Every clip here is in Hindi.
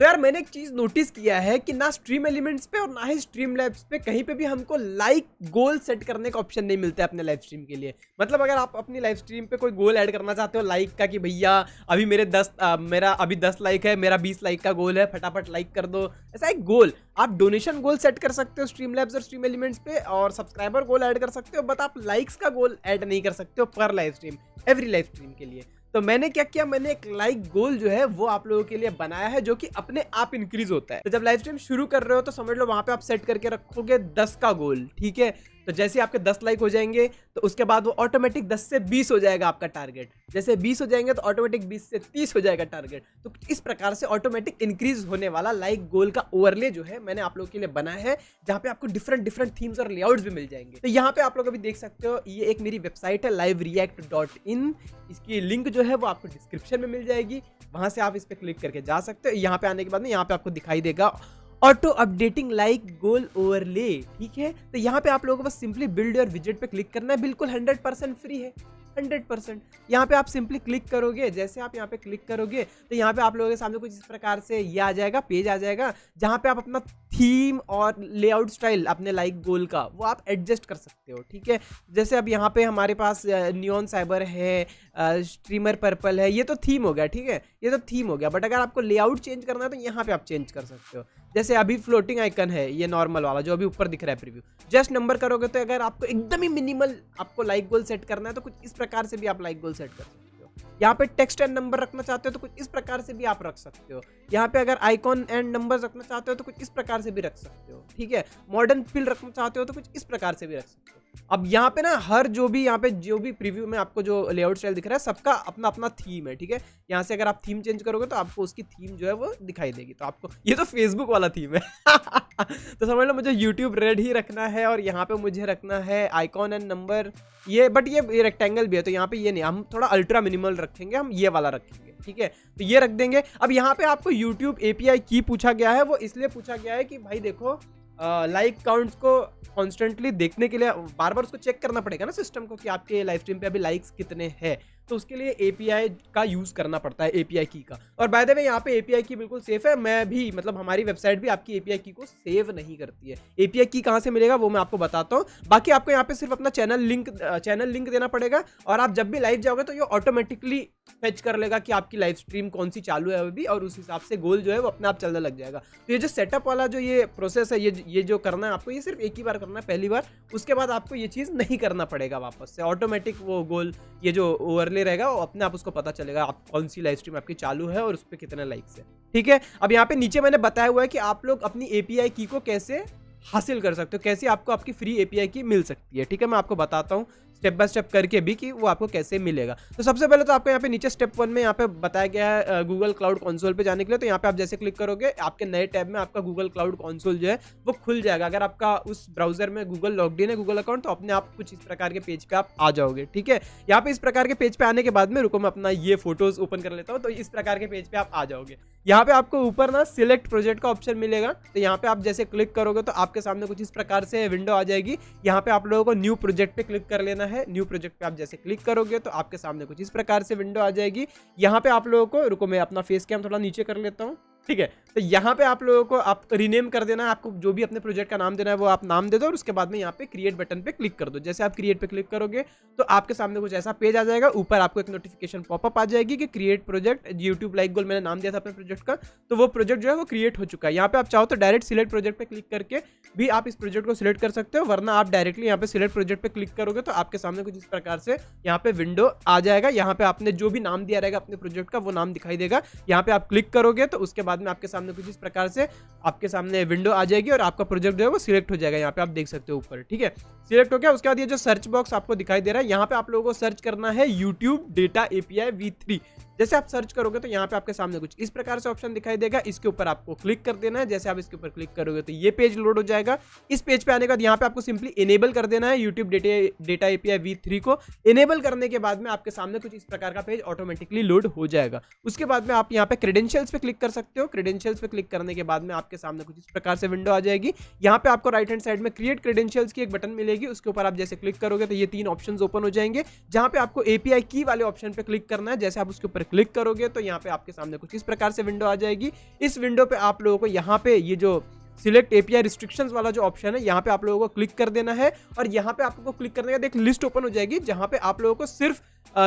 तो यार मैंने एक चीज नोटिस किया है कि ना स्ट्रीम एलिमेंट्स पे और ना ही स्ट्रीम लैब्स पे कहीं पे भी हमको लाइक गोल सेट करने का ऑप्शन नहीं मिलता है अपने लाइव स्ट्रीम के लिए। मतलब अगर आप अपनी लाइव स्ट्रीम पे कोई गोल ऐड करना चाहते हो लाइक का कि भैया अभी मेरा अभी 10 लाइक है, मेरा 20 लाइक का गोल है, फटाफट लाइक कर दो, ऐसा एक गोल आप डोनेशन गोल सेट कर सकते हो स्ट्रीम लैब्स और स्ट्रीम एलिमेंट्स पे, और सब्सक्राइबर गोल ऐड कर सकते हो, बट आप लाइक्स का गोल ऐड नहीं कर सकते हो पर live stream, every live stream के लिए। तो मैंने क्या किया, मैंने एक लाइक गोल जो है वो आप लोगों के लिए बनाया है जो कि अपने आप इंक्रीज होता है। तो जब लाइव स्ट्रीम शुरू कर रहे हो तो समझ लो वहां पे आप सेट करके रखोगे 10 का गोल, ठीक है। तो जैसे आपके 10 लाइक हो जाएंगे तो उसके बाद वो ऑटोमेटिक 10 से 20 हो जाएगा आपका टारगेट, जैसे 20 हो जाएंगे तो ऑटोमेटिक 20 से 30 हो जाएगा टारगेट। तो इस प्रकार से ऑटोमेटिक इंक्रीज होने वाला लाइक गोल का ओवरले जो है मैंने आप लोगों के लिए बनाया है, जहां पे आपको डिफरेंट थीम्स और लेआउट्स भी मिल जाएंगे। तो यहाँ पे आप लोग अभी देख सकते हो, ये एक मेरी वेबसाइट है livereact.in, इसकी लिंक जो है वो आपको डिस्क्रिप्शन में मिल जाएगी, वहां से आप इस पर क्लिक करके जा सकते हो। यहाँ पे आने के बाद में यहाँ पे आपको दिखाई देगा ऑटो अपडेटिंग लाइक गोल ओवरले, ठीक है। तो यहाँ पे आप लोगों को बस सिंपली बिल्ड योर विजेट पे क्लिक करना है, बिल्कुल 100% फ्री है, 100%। यहाँ पे आप सिंपली क्लिक करोगे, जैसे आप यहाँ पे क्लिक करोगे तो यहाँ पे आप लोगों के सामने कुछ इस प्रकार से ये आ जाएगा, पेज आ जाएगा, जहाँ पे आप अपना थीम और लेआउट स्टाइल अपने लाइक गोल का वो आप एडजस्ट कर सकते हो, ठीक है। जैसे अब यहाँ पे हमारे पास नियॉन साइबर है, स्ट्रीमर पर्पल है, ये तो थीम हो गया, ठीक है, ये तो थीम हो गया। बट अगर आपको लेआउट चेंज करना है तो यहाँ पे आप चेंज कर सकते हो। जैसे अभी फ्लोटिंग आइकन है, ये नॉर्मल वाला जो अभी ऊपर दिख रहा है प्रीव्यू, जस्ट नंबर करोगे तो अगर आपको एकदम ही मिनिमल आपको लाइक गोल सेट करना है तो कुछ इस प्रकार से भी आप लाइक गोल सेट कर सकते हो। यहाँ पे टेक्स्ट एंड नंबर रखना चाहते हो तो कुछ इस प्रकार से भी आप रख सकते हो। यहाँ पे अगर आइकॉन एंड नंबर्स रखना चाहते हो तो कुछ इस प्रकार से भी रख सकते हो, ठीक है। मॉडर्न फील रखना चाहते हो तो कुछ इस प्रकार से भी रख सकते हो। अब यहाँ पे ना हर जो भी प्रीव्यू में आपको जो लेआउट स्टाइल दिख रहा है सबका अपना अपना थीम है, ठीक है। यहाँ से अगर आप थीम चेंज करोगे तो आपको उसकी थीम जो है वो दिखाई देगी। तो आपको ये तो फेसबुक वाला थीम है तो समझ लो मुझे यूट्यूब रेड ही रखना है और यहाँ पे मुझे रखना है आइकॉन एंड नंबर ये, बट ये रेक्टेंगल भी है तो यहाँ पे ये नहीं, हम थोड़ा अल्ट्रा मिनिमल रखेंगे, हम ये वाला रखेंगे, ठीक है। तो ये रख देंगे। अब यहाँ पे आपको यूट्यूब एपीआई की पूछा गया है, वो इसलिए पूछा गया है कि भाई देखो लाइक काउंट्स को कॉन्स्टेंटली देखने के लिए बार बार उसको चेक करना पड़ेगा ना सिस्टम को कि आपके लाइव स्ट्रीम पे अभी लाइक्स कितने हैं, तो उसके लिए एपीआई का यूज करना पड़ता है, एपीआई की का। और बाय द वे यहाँ पे एपीआई की बिल्कुल सेफ है, मैं भी मतलब हमारी वेबसाइट भी आपकी एपीआई की को सेव नहीं करती है। एपीआई की कहाँ से मिलेगा वो मैं आपको बताता हूँ। बाकी आपको यहाँ पे सिर्फ अपना चैनल लिंक देना पड़ेगा और आप जब भी लाइव जाओगे तो ये ऑटोमेटिकली फेच कर लेगा कि आपकी लाइव स्ट्रीम कौन सी चालू है अभी, और उस हिसाब से गोल जो है वो अपने आप चलने लग जाएगा। तो ये जो सेटअप वाला जो ये प्रोसेस है, ये जो करना है आपको, ये सिर्फ एक ही बार करना है, पहली बार। उसके बाद आपको ये चीज़ नहीं करना पड़ेगा वापस से, ऑटोमेटिक वो गोल ये जो ओवरले रहेगा वो अपने आप उसको पता चलेगा आप कौन सी लाइव स्ट्रीम आपकी चालू है और उस पर कितने लाइक्स है, ठीक है। अब यहाँ पे नीचे मैंने बताया हुआ है कि आप लोग अपनी एपीआई की को कैसे हासिल कर सकते हो, कैसे आपको आपकी फ्री एपीआई की मिल सकती है, ठीक है। मैं आपको बताता हूँ स्टेप बाय स्टेप करके भी कि वो आपको कैसे मिलेगा। तो सबसे पहले तो आपको यहाँ पे नीचे स्टेप 1 में यहाँ पे बताया गया है गूगल क्लाउड कंसोल पे जाने के लिए। तो यहाँ पे आप जैसे क्लिक करोगे आपके नए टैब में आपका गूगल क्लाउड कंसोल जो है वो खुल जाएगा। अगर आपका उस ब्राउजर में गूगल लॉग्ड इन है, गूगल अकाउंट, तो अपने आप कुछ इस प्रकार के पेज पे आप आ जाओगे, ठीक है। यहाँ पे इस प्रकार के पेज पे आने के बाद में रुको मैं अपना ये फोटोज ओपन कर लेता हूँ। तो इस प्रकार के पेज पे आप आ जाओगे। यहाँ पे आपको ऊपर ना सिलेक्ट प्रोजेक्ट का ऑप्शन मिलेगा। तो यहाँ पे आप जैसे क्लिक करोगे तो आपके सामने कुछ इस प्रकार से विंडो आ जाएगी। यहाँ पे आप लोगों को न्यू प्रोजेक्ट पे क्लिक कर लेना है। न्यू प्रोजेक्ट पे आप जैसे क्लिक करोगे तो आपके सामने कुछ इस प्रकार से विंडो आ जाएगी। यहाँ पे आप लोगों को, रुको मैं अपना फेस कैम थोड़ा नीचे कर लेता हूँ, ठीक है। तो यहाँ पे आप लोगों को आप रीनेम कर देना है, आपको जो भी अपने प्रोजेक्ट का नाम देना है वो आप नाम दे दो और उसके बाद में यहाँ पे क्रिएट बटन पे क्लिक कर दो। जैसे आप क्रिएट पे क्लिक करोगे तो आपके सामने कुछ ऐसा पेज आ जाएगा। ऊपर आपको एक नोटिफिकेशन पॉपअप आ जाएगी कि क्रिएट प्रोजेक्ट यूट्यूब लाइक गोल, मैंने नाम दिया था अपने प्रोजेक्ट का, तो वो प्रोजेक्ट जो है वो क्रिएट हो चुका है। यहाँ पे आप चाहो तो डायरेक्ट सिलेक्ट प्रोजेक्ट पे क्लिक करके भी आप इस प्रोजेक्ट को सिलेक्ट कर सकते हो, वरना आप डायरेक्टली यहाँ पे सिलेक्ट प्रोजेक्ट पे क्लिक करोगे तो आपके सामने कुछ इस प्रकार से यहाँ पे विंडो आ जाएगा। यहाँ पे आपने जो भी नाम दिया रहेगा अपने प्रोजेक्ट का वो नाम दिखाई देगा। यहाँ पे आप क्लिक करोगे तो उसके बाद में आपके सामने कुछ इस प्रकार से आपके सामने विंडो आ जाएगी और आपका प्रोजेक्ट जो है वो सिलेक्ट हो जाएगा। यहाँ पे आप देख सकते हो ऊपर, ठीक है, सिलेक्ट हो गया। उसके बाद ये जो सर्च बॉक्स आपको दिखाई दे रहा है, यहाँ पे आप लोगों को सर्च करना है YouTube डेटा API V3। जैसे आप सर्च करोगे तो यहाँ पे आपके सामने कुछ इस प्रकार से ऑप्शन दिखाई देगा। इसके ऊपर आपको क्लिक कर देना है। जैसे आप इसके ऊपर क्लिक करोगे तो ये पेज लोड हो जाएगा। इस पेज पे आने के बाद यहाँ पे आपको सिंपली इनेबल कर देना है YouTube डेटा API V3 को। इनेबल करने के बाद में आपके सामने कुछ इस प्रकार का पेज ऑटोमेटिकली लोड हो जाएगा। उसके बाद में आप यहाँ पे क्रेडेंशियल्स पे क्लिक कर सकते हो। क्रेडेंशियल्स पे क्लिक करने के बाद में आपके सामने कुछ इस प्रकार से विंडो आ जाएगी। यहाँ पे आपको राइट हैंड साइड में क्रिएट क्रेडेंशियल्स की एक बटन मिलेगी। उसके ऊपर आप जैसे क्लिक करोगे तो ये 3 ऑप्शंस ओपन हो जाएंगे, जहां पे आपको API की वाले ऑप्शन पे क्लिक करना है। जैसे आप उसके ऊपर क्लिक करोगे तो यहाँ पे आपके सामने कुछ इस प्रकार से विंडो आ जाएगी। इस विंडो पे आप लोगों को यहाँ पे ये जो सिलेक्ट एपीआई रिस्ट्रिक्शंस वाला जो ऑप्शन है यहाँ पे आप लोगों को क्लिक कर देना है, और यहाँ पे आपको क्लिक करने के बाद एक लिस्ट ओपन हो जाएगी जहाँ पे आप लोगों को सिर्फ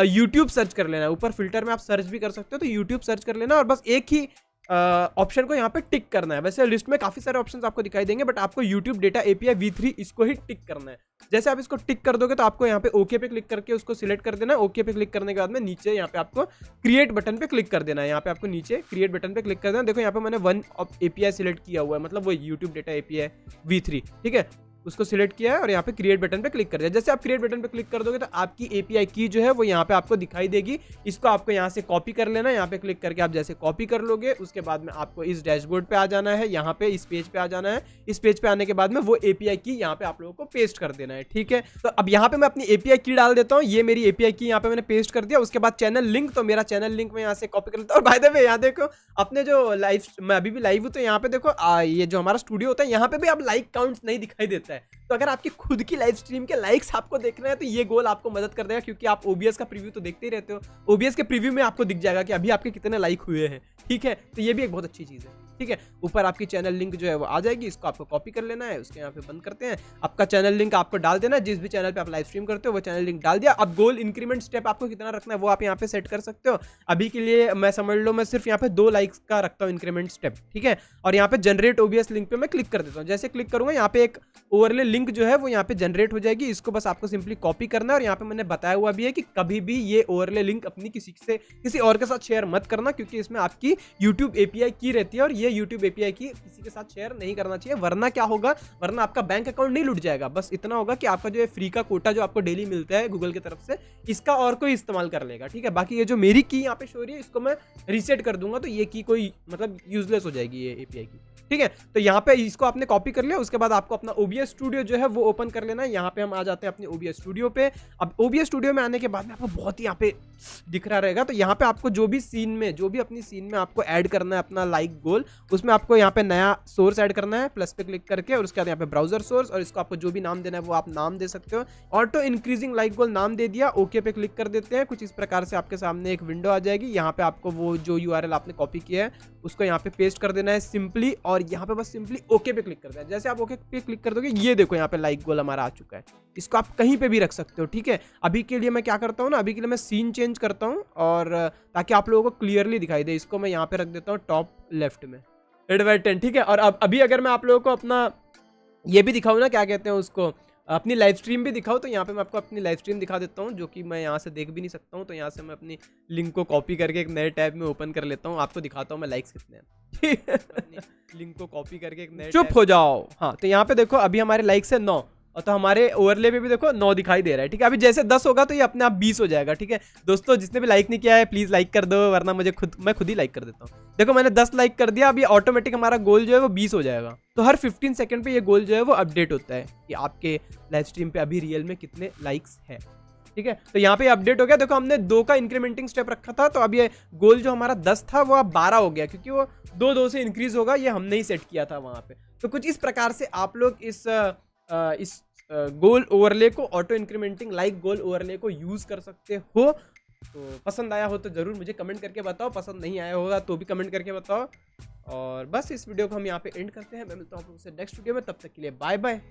यूट्यूब सर्च कर लेना है। ऊपर फिल्टर में आप सर्च भी कर सकते हो, तो यूट्यूब सर्च कर लेना और बस एक ही ऑप्शन को यहाँ पे टिक करना है। वैसे लिस्ट में काफी सारे ऑप्शंस आपको दिखाई देंगे, बट आपको YouTube डेटा API v3 इसको ही टिक करना है। जैसे आप इसको टिक कर दोगे तो आपको यहाँ पे ओके पे क्लिक करके उसको सिलेक्ट कर देना है। ओके पे क्लिक करने के बाद में नीचे यहाँ पे आपको क्रिएट बटन पे क्लिक कर देना है। यहाँ पे आपको नीचे क्रिएट बटन पे क्लिक कर देना। देखो यहाँ पे मैंने वन API सिलेक्ट किया हुआ है, मतलब वो YouTube डेटा API v3, ठीक है, उसको सिलेक्ट किया है और यहाँ पे क्रिएट बटन पे क्लिक कर दिया। जैसे आप क्रिएट बटन पे क्लिक कर दोगे तो आपकी API की जो है वो यहाँ पे आपको दिखाई देगी। इसको आपको यहाँ से कॉपी कर लेना है। यहाँ पे क्लिक करके आप जैसे कॉपी कर लोगे उसके बाद में आपको इस डैशबोर्ड पे आ जाना है, यहाँ पे इस पेज पे आ जाना है। इस पेज पे आने के बाद में वो API की यहाँ पे आप लोगों को पेस्ट कर देना है, ठीक है। तो अब यहाँ पे मैं अपनी API की डाल देता हूँ। ये मेरी API की यहाँ पे मैंने पेस्ट कर दिया। उसके बाद चैनल लिंक, तो मेरा चैनल लिंक मैं यहाँ से कॉपी कर लेता हूँ। और बाय द वे यहाँ देखो अपने जो लाइव, मैं अभी भी लाइव हूँ, तो यहाँ पे देखो ये जो हमारा स्टूडियो होता है यहाँ पे भी अब लाइक काउंट नहीं दिखाई देता है। तो अगर आपकी खुद की लाइव स्ट्रीम के लाइक्स आपको देखना है तो ये गोल आपको मदद कर देगा, क्योंकि आप OBS का प्रीव्यू तो देखते ही रहते हो। OBS के प्रीव्यू में आपको दिख जाएगा कि अभी आपके कितने लाइक हुए हैं, ठीक है। तो ये भी एक बहुत अच्छी चीज़ है, ठीक है। ऊपर आपकी चैनल लिंक जो है वो आ जाएगी, इसको आपको कॉपी कर लेना है। उसके यहाँ पे बंद करते हैं। आपका चैनल लिंक आपको डाल देना है, जिस भी चैनल पे आप लाइव स्ट्रीम करते हो वो चैनल लिंक डाल दिया। अब गोल इंक्रीमेंट स्टेप आपको कितना रखना है वो आप यहाँ पे सेट कर सकते हो। अभी के लिए मैं समझ लो मैं सिर्फ यहाँ पे 2 लाइक्स का रखता हूँ इंक्रीमेंट स्टेप, ठीक है। और यहाँ पे जनरेट OBS लिंक पे मैं क्लिक कर देता हूँ। जैसे क्लिक करूंगा यहाँ पे एक ओवरले लिंक जो है वो यहाँ पे जनरेट हो जाएगी। इसको बस आपको सिंपली कॉपी करना है, और यहाँ पे मैंने बताया हुआ भी है कि कभी भी ये ओवरले लिंक अपनी किसी और के साथ शेयर मत करना, क्योंकि इसमें आपकी YouTube API की रहती है और ये YouTube API की किसी के साथ शेयर नहीं करना चाहिए। वरना क्या होगा, वरना आपका बैंक अकाउंट नहीं लूट जाएगा। बस इतना होगा कि आपका जो फ्री का कोटा जो आपको डेली मिलता है गूगल की तरफ से, इसका और कोई इस्तेमाल कर लेगा, ठीक है। बाकी ये जो मेरी की यहाँ पे शो हो रही है इसको मैं रीसेट कर दूंगा, तो ये की कोई मतलब यूजलेस हो जाएगी ये API की, ठीक है। तो यहाँ पे इसको आपने कॉपी कर लिया। उसके बाद आपको अपना OBS स्टूडियो जो है वो ओपन कर लेना है। यहाँ पे हम आ जाते हैं अपने OBS स्टूडियो पे। अब OBS स्टूडियो में आने के बाद में आपको बहुत ही यहाँ पे दिख रहा रहेगा, तो यहाँ पे आपको जो भी अपनी सीन में आपको ऐड करना है अपना लाइक गोल, उसमें आपको यहाँ पे नया सोर्स ऐड करना है, प्लस पे क्लिक करके, और उसके बाद यहाँ पे ब्राउजर सोर्स, और इसको आपको जो भी नाम देना है वो आप नाम दे सकते हो। ऑटो इंक्रीजिंग लाइक गोल नाम दे दिया। ओके पे क्लिक कर देते हैं। कुछ इस प्रकार से आपके सामने एक विंडो आ जाएगी। यहाँ पे आपको वो जो URL आपने कॉपी किया है उसको यहाँ पे पेस्ट कर देना है सिंपली, और यहाँ पे बस सिंपली ओके पे क्लिक कर देना है। जैसे आप ओके पे क्लिक कर दोगे ये देखो यहाँ पे लाइक गोल हमारा आ चुका है। इसको आप कहीं पे भी रख सकते हो, ठीक है। अभी के लिए मैं क्या करता हूँ ना, अभी के लिए मैं सीन चेंज करता हूँ, और ताकि आप लोगों को क्लियरली दिखाई दे, इसको मैं यहाँ पे रख देता हूँ टॉप लेफ्ट में 8/10, ठीक है। और अब अभी अगर मैं आप लोगों को अपना ये भी दिखाऊँ ना, क्या कहते हैं उसको, अपनी लाइव स्ट्रीम भी दिखाओ, तो यहाँ पे मैं आपको अपनी लाइव स्ट्रीम दिखा देता हूँ, जो कि मैं यहाँ से देख भी नहीं सकता हूँ। तो यहाँ से मैं अपनी लिंक को कॉपी करके एक नए टैब में ओपन कर लेता हूँ। आपको दिखाता हूँ मैं लाइक्स कितने हैं, ठीक है। लिंक को कॉपी करके एक नए, चुप हो जाओ। हाँ, तो यहाँ पे देखो अभी हमारे लाइक्स है 9, और तो हमारे ओवरले पे भी देखो 9 दिखाई दे रहा है, ठीक है। अभी जैसे 10 होगा तो ये अपने आप 20 हो जाएगा, ठीक है। दोस्तों जिसने भी लाइक नहीं किया है प्लीज लाइक कर दो, वरना मैं खुद ही लाइक कर देता हूँ। देखो मैंने 10 लाइक कर दिया। अभी ऑटोमेटिक हमारा गोल जो है वो 20 हो जाएगा। तो हर 15 सेकंड पे ये गोल जो है वो अपडेट होता है कि आपके लाइव स्ट्रीम पे अभी रियल में कितने लाइक्स है, ठीक है। तो यहाँ पे अपडेट हो गया। देखो हमने 2 का इंक्रीमेंटिंग स्टेप रखा था, तो अब ये गोल जो हमारा 10 था वो अब 12 हो गया, क्योंकि वो 2 से इंक्रीज होगा। ये हमने ही सेट किया था वहां पे। तो कुछ इस प्रकार से आप लोग इस गोल ओवरले को, ऑटो इंक्रीमेंटिंग लाइक गोल ओवरले को यूज कर सकते हो। तो पसंद आया हो तो जरूर मुझे कमेंट करके बताओ, पसंद नहीं आया होगा तो भी कमेंट करके बताओ। और बस इस वीडियो को हम यहाँ पे एंड करते हैं। मैं मिलता हूँ आपसे नेक्स्ट वीडियो में, तब तक के लिए बाय बाय।